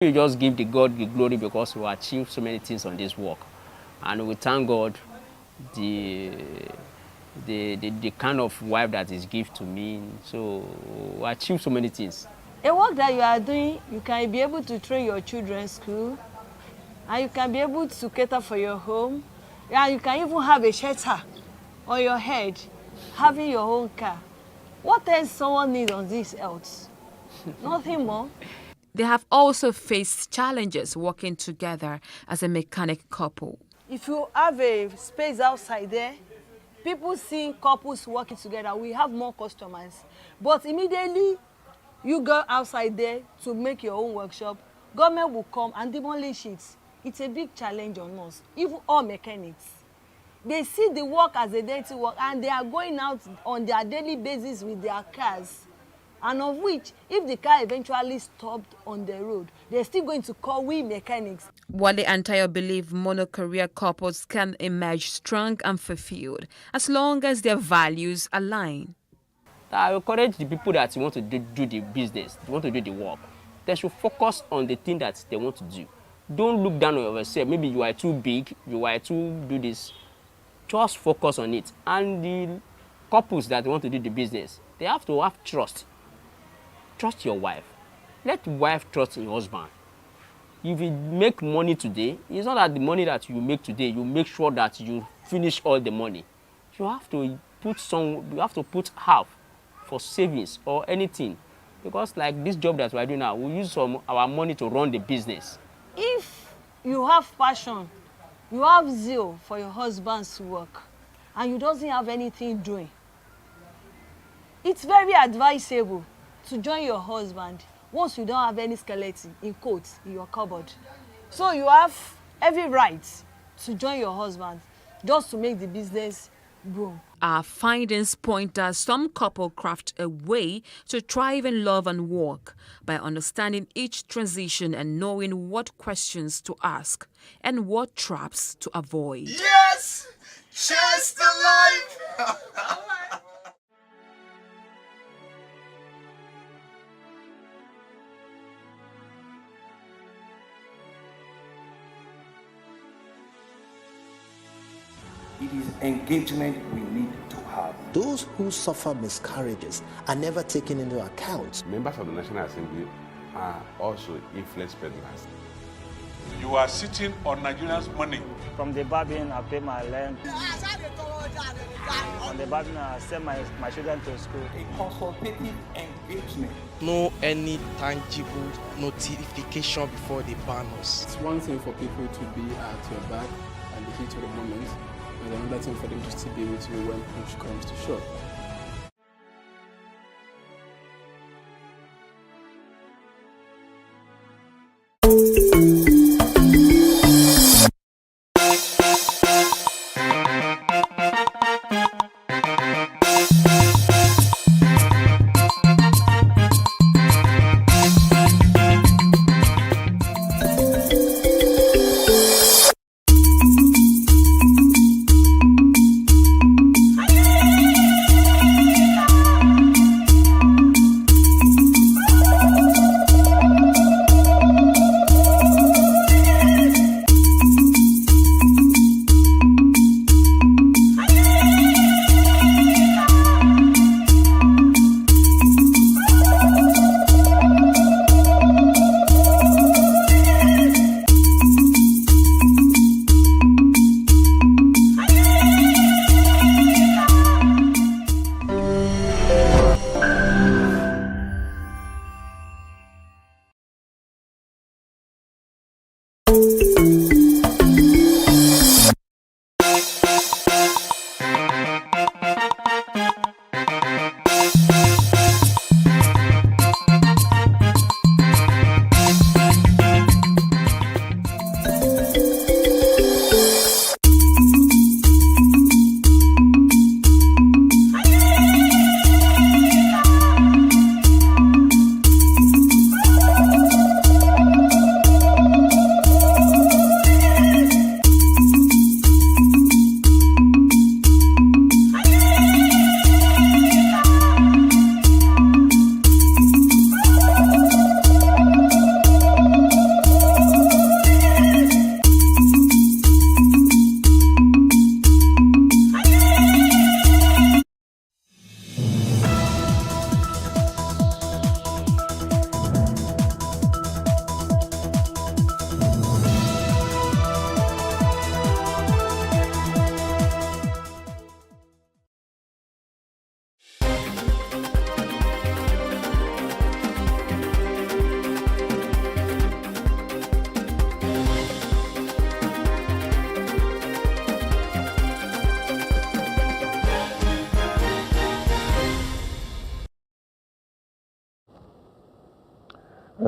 We just give the God the glory because we achieved so many things on this work, and we thank God the the kind of wife that is given to me. So we achieved so many things. A work that you are doing, you can be able to train your children's school, and you can be able to cater for your home. Yeah, you can even have a shelter on your head, having your own car. What else someone needs on this earth? Nothing more. They have also faced challenges working together as a mechanic couple. If you have a space outside there, people see couples working together, we have more customers. But immediately you go outside there to make your own workshop, government will come and demolish it. It's a big challenge on us, even all mechanics. They see the work as a dirty work and they are going out on their daily basis with their cars. And of which, if the car eventually stopped on the road, they're still going to call we mechanics. Wale and Tayo believe mono-career couples can emerge strong and fulfilled as long as their values align. I encourage the people that want to do the business, want to do the work. They should focus on the thing that they want to do. Don't look down on yourself. Maybe you are too big, you are too do this. Just focus on it. And the couples that want to do the business, they have to have trust. Trust your wife. Let the wife trust your husband. If you make money today, it's not that the money that you make today, you make sure that you finish all the money. You have to put half for savings or anything. Because like this job that we're doing now, we use some our money to run the business. If you have passion, you have zeal for your husband's work, and you doesn't have anything doing, it's very advisable to join your husband once you don't have any skeleton in quotes in your cupboard. So you have every right to join your husband just to make the business grow. Our findings point that some couple craft a way to thrive in love and work by understanding each transition and knowing what questions to ask and what traps to avoid. Yes! Cheers to life! It is engagement we need to have. Those who suffer miscarriages are never taken into account. Members of the National Assembly are also influence peddlers. You are sitting on Nigerians' money. From the barbing, I pay my rent. From the barbing, I send my children to school. A consultative engagement. No any tangible notification before they ban us. It's one thing for people to be at your back and the heat of the moment, and another thing for them to still be with you when push comes to shove.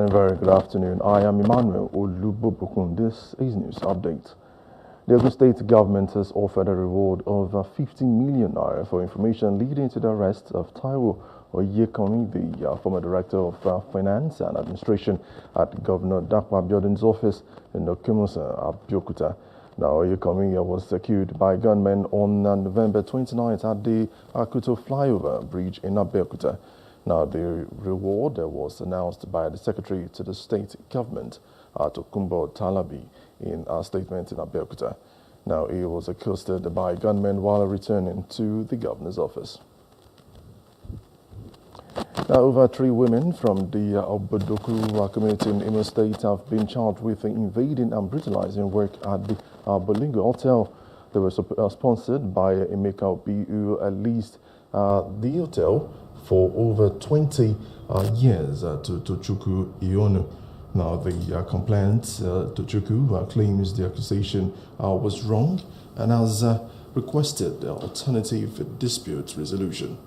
And very good afternoon. I am Emmanuel Olubobukun. This is News Update. The Ogun State government has offered a reward of 50 million naira for information leading to the arrest of Taiwo Oyekanmi, the former director of finance and administration at Governor Dapo Abiodun's office in Okumusa, Abeokuta. Now, Oyekanmi was killed by gunmen on November 29th at the Akuto flyover bridge in Abeokuta. Now, the reward was announced by the secretary to the state government, Tokunbo Talabi, in a statement in Abeokuta. Now, he was accosted by gunmen while returning to the governor's office. Now, over 3 women from the Obodoku community in Imo State have been charged with invading and brutalizing work at the Bolingo Hotel. They were sponsored by Emeka Obi, who leased the hotel for over 20 years to Tochukwu Ionu. Now, the complainant, Tochukwu, claims the accusation was wrong and has requested alternative dispute resolution.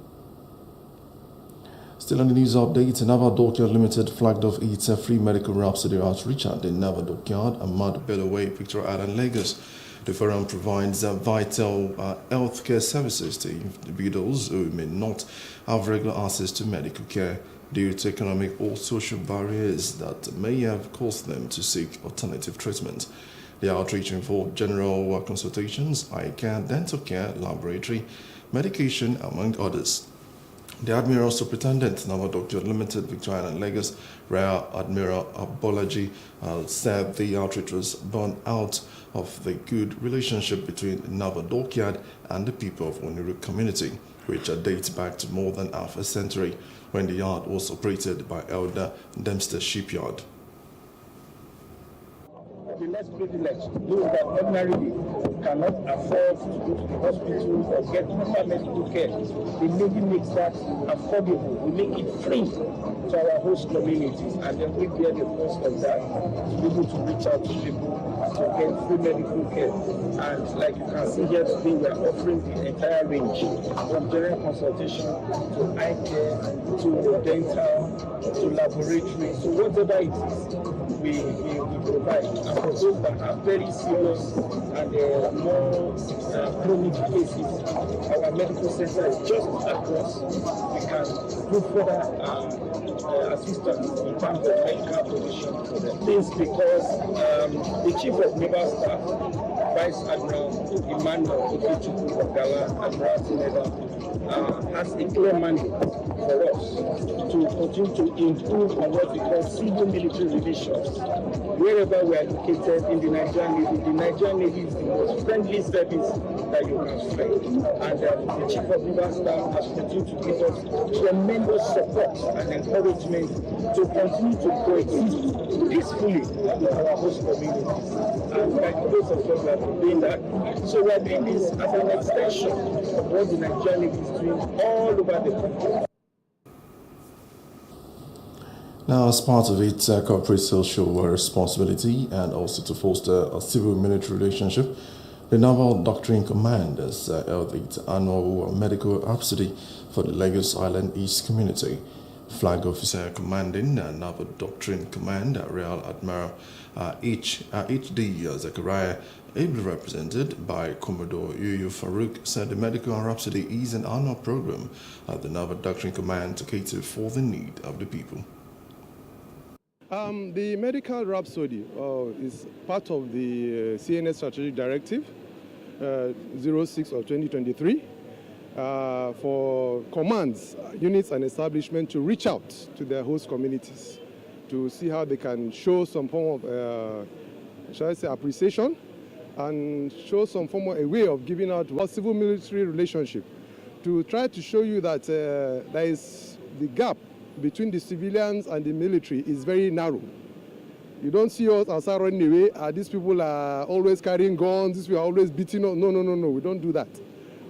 Still on the news update, Naval Dockyard Limited flagged off its free medical rhapsody outreach at the Naval Dockyard, Ahmad Bello Way, Victoria Island, Lagos. The forum provides vital healthcare services to individuals who may not have regular access to medical care due to economic or social barriers that may have caused them to seek alternative treatment. The outreach involved general consultations, eye care, dental care, laboratory, medication, among others. The Admiral Superintendent, Naval Dockyard Limited, Victoria Island, Lagos, Rear Admiral Abolaji, said the outreach was born out of the good relationship between the Naval Dockyard and the people of Oniru community, which dates back to more than half a century, when the yard was operated by Elder Dempster Shipyard. The less privileged, those that ordinarily cannot afford to go to the hospital or get proper medical care, the Navy makes that affordable. We make it free to our host communities, and then we bear the cost of that to be able to reach out to people to get free medical care. And like you can see here today, we are offering the entire range from general consultation to eye care to dental to laboratory. So whatever it is, we provide. And for those that are very serious and more chronic cases, our medical center is just across. We can do further assistance in terms of medical provision for them. This because the Chief of Naval Staff, Vice Admiral Emmanuel Okechukwu Ogala, Admiralty Naval, has a clear mandate for us to continue to improve on what we call civil-military relations. Wherever we are located in the Nigerian Navy, the Nigerian Navy is the most friendly service that you can find. And the Chief of Naval Staff has continued to give us tremendous support and encouragement to continue to coexist peacefully with our host communities. And by the grace of God, we have been doing that. So we are doing this as an extension of what the Nigerian Navy is doing all over the country. Now, as part of its corporate social responsibility and also to foster a civil-military relationship, the Naval Doctrine Command has held its annual medical rhapsody for the Lagos Island East community. Flag Officer Commanding Naval Doctrine Command, Rear Admiral H.D. Zachariah, ably represented by Commodore Yuyu Farouk, said the medical rhapsody is an annual program at the Naval Doctrine Command to cater for the need of the people. The medical rhapsody is part of the CNS Strategic Directive 06 of 2023 for commands, units and establishments to reach out to their host communities to see how they can show some form of, shall I say, appreciation and show some form of a way of giving out a civil-military relationship to try to show you that there is the gap between the civilians and the military is very narrow. You don't see us outside running away. These people are always carrying guns. These people are always beating us. No. We don't do that.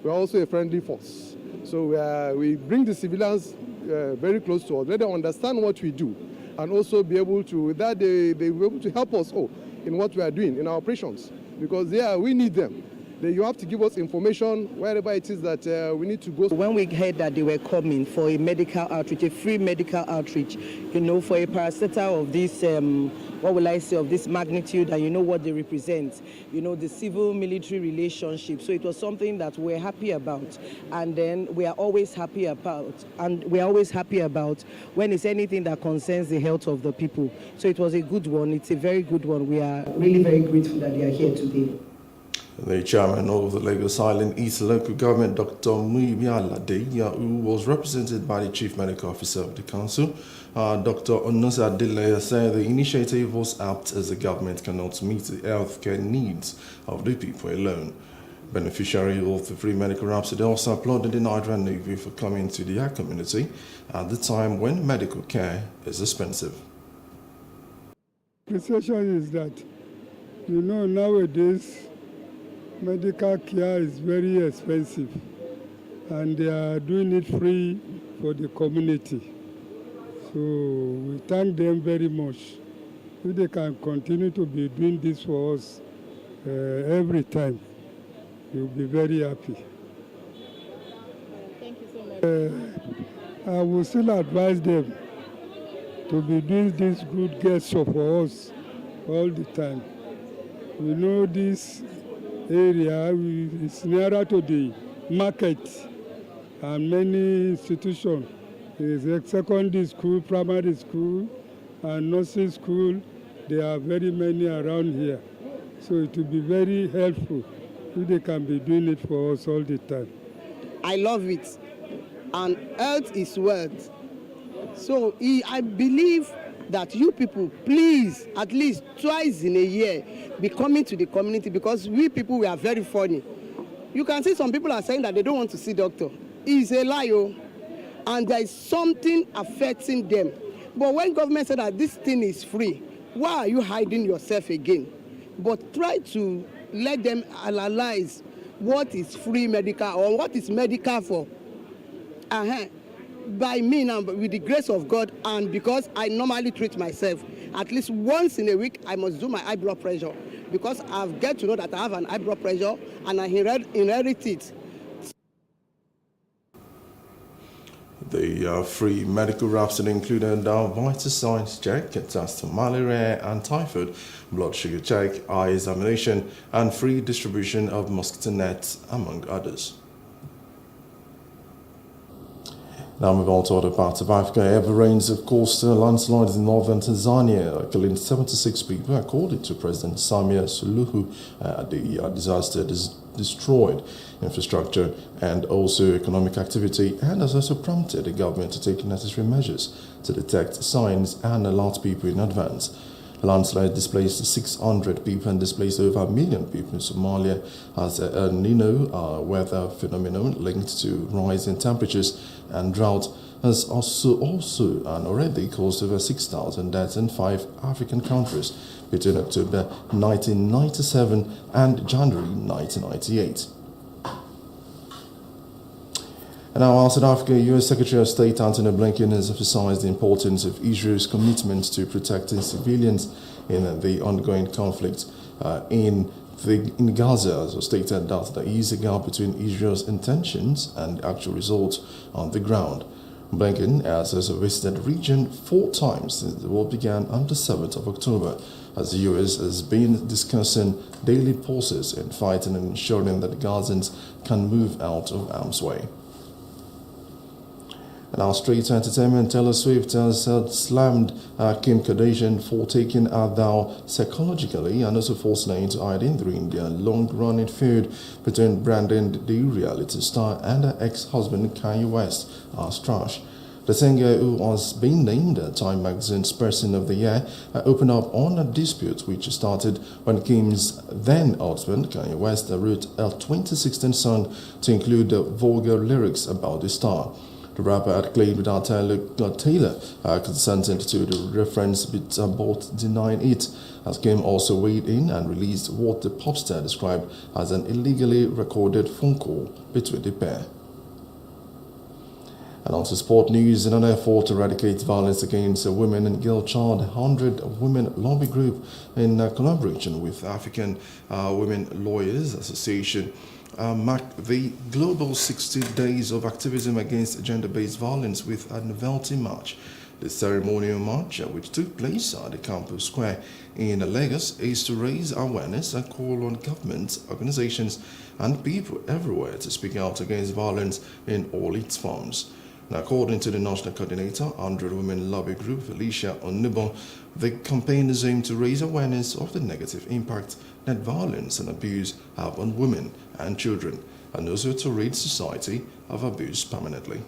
We are also a friendly force. So we bring the civilians very close to us. Let them understand what we do, and also be able to, with that, they will be able to help us in what we are doing in our operations, because we need them. You have to give us information wherever it is that we need to go. When we heard that they were coming for a medical outreach, a free medical outreach, for a parastatal of this, of this magnitude, and what they represent, the civil-military relationship. So it was something that we're happy about, and then we are always happy about, when it's anything that concerns the health of the people. So it was a good one. It's a very good one. We are really very grateful that they are here today. The chairman of the Lagos Island East Local Government, Dr. Muyibi Alade, who was represented by the Chief Medical Officer of the Council, Dr. Onosa Adele, said the initiative was apt as the government cannot meet the healthcare needs of the people alone. Beneficiary of the free medical rhapsody also applauded the Nigerian Navy for coming to the air community at the time when medical care is expensive. The situation is that, nowadays, medical care is very expensive, and they are doing it free for the community. So we thank them very much. If they can continue to be doing this for us every time, we'll be very happy. Thank you so much. I will still advise them to be doing this good gesture for us all the time. This area is nearer to the market and many institutions. There is a secondary school, primary school, and nursing school. There are very many around here. So it will be very helpful if they can be doing it for us all the time. I love it. And health is wealth. So I believe that you people, please, at least twice in a year, be coming to the community, because we people, we are very funny. You can see some people are saying that they don't want to see doctor. It's a lie, and there is something affecting them. But when government said that this thing is free, why are you hiding yourself again? But try to let them analyze what is free medical or what is medical for. By me now, with the grace of God, and because I normally treat myself, at least once in a week, I must do my high blood pressure, because I've get to know that I have an high blood pressure and I inherit it. The free medical rhapsody included vital signs check, test for malaria and typhoid, blood sugar check, eye examination, and free distribution of mosquito nets, among others. Now move on to other parts of Africa. Heavy rains of coastal landslides in northern Tanzania, killing 76 people, according to President Samia Suluhu. The disaster destroyed infrastructure and also economic activity, and has also prompted the government to take necessary measures to detect signs and alert people in advance. A landslide displaced 600 people and displaced over 1 million people in Somalia as a El Nino weather phenomenon linked to rising temperatures and drought has also and already caused over 6,000 deaths in 5 African countries between October 1997 and January 1998. And now, outside Africa, U.S. Secretary of State Antony Blinken has emphasized the importance of Israel's commitment to protecting civilians in the ongoing conflict in Gaza, as stated that there is a gap between Israel's intentions and actual results on the ground. Blinken has also visited the region 4 times since the war began on the 7th of October, as the U.S. has been discussing daily pauses in fighting and ensuring that the Gazans can move out of harm's way. In our street entertainment, Taylor Swift has slammed Kim Kardashian for taking her vow psychologically and also forcing her into hiding during their long-running feud between Brandon, the reality star, and her ex-husband Kanye West as trash. The singer, who has been named Time Magazine's Person of the Year, opened up on a dispute which started when Kim's then-husband Kanye West wrote a 2016 song to include vulgar lyrics about the star. The rapper had claimed that Taylor consented to the reference, but both denying it, as Kim also weighed in and released what the pop star described as an illegally recorded phone call between the pair. And also sport news. In an effort to eradicate violence against women and girl child, 100 Women Lobby Group in collaboration with African Women Lawyers Association marked the global 60 days of activism against gender-based violence with a novelty march. The ceremonial march, which took place at the Campus Square in Lagos, is to raise awareness and call on governments, organizations, and people everywhere to speak out against violence in all its forms. Now, according to the National Coordinator, 100 Women Lobby Group, Felicia Onubon, the campaign is aimed to raise awareness of the negative impact that violence and abuse have on women and children, and also to rid society of abuse permanently.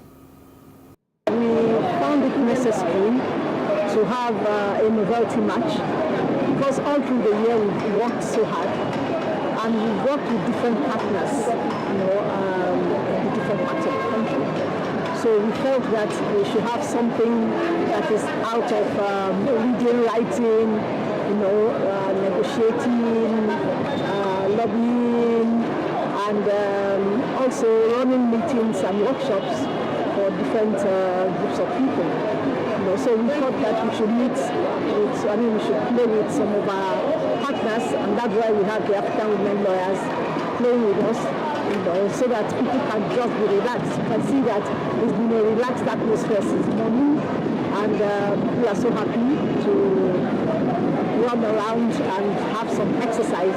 We found it necessary to have a novelty match because all through the year we've worked so hard and we've worked with different partners, in different parts of the country. So we felt that we should have something that is out of reading, writing, negotiating, lobbying, and also running meetings and workshops for different groups of people. So we thought that we should we should play with some of our partners, and that's why we have the African Women Lawyers playing with us. So that people can just be relaxed. You can see that it's been a relaxed atmosphere since morning, and we are so happy to run around and have some exercise.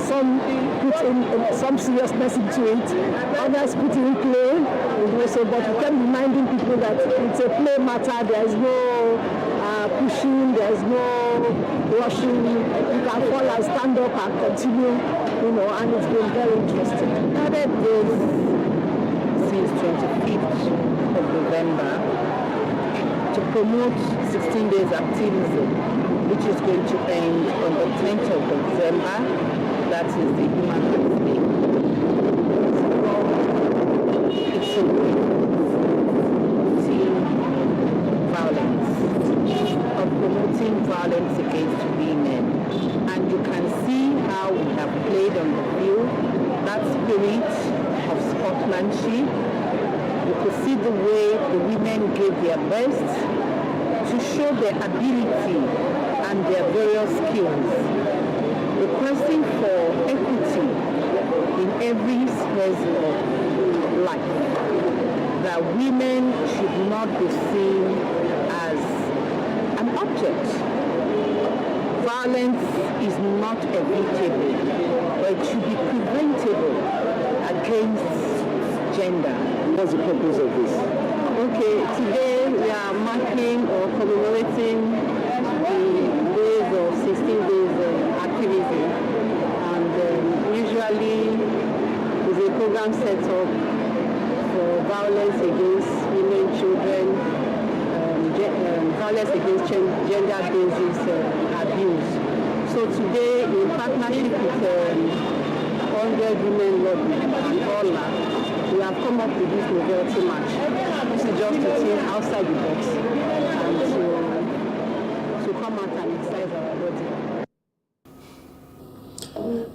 Some put in some seriousness into it, others put in play. But we kept reminding people that it's a play matter. There is no pushing, there is no rushing. You can fall and stand up and continue, and it's been very interesting. We started this since 25th of November to promote 16 days activism, which is going to end on the 10th of December. That is the Human Rights Day. It's a promoting violence against women, and you can see how we have played on the field that spirit of sportsmanship. You could see the way the women gave their best to show their ability and their various skills, requesting for equity in every sphere of life, that women should not be seen as an object. Violence is not evitable, but it should be preventable against gender. What's the purpose of this? Okay, today we are marking or commemorating the days of 16 days of activism, and usually there's a program set up for violence against women, children, violence against gender-based abuse. So today, in partnership with 100 Women Lobby and OLA, we have come up with this novelty match. This is just to think outside the box and to come out and exercise our body.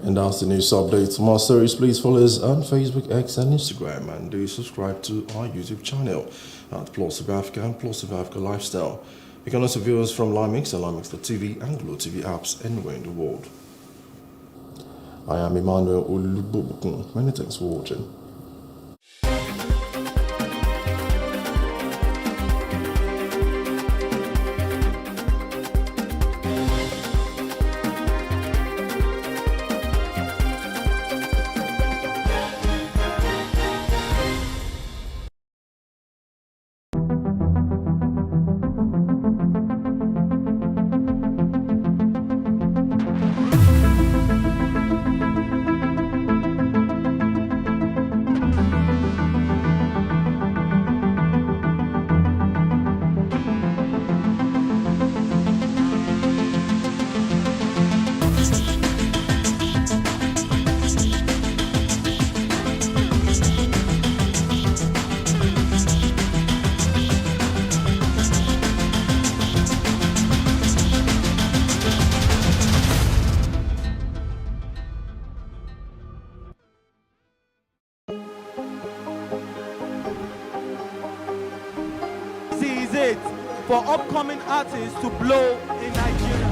And that's the news update. For more stories, please follow us on Facebook, X, and Instagram, and do subscribe to our YouTube channel at Plus of Africa and Plus of Africa Lifestyle. You can also view us from Limix and Limix.tv and Glow TV apps anywhere in the world. I am Emmanuel Olubobukun. Many thanks for watching. mandate for upcoming artists to blow in Nigeria.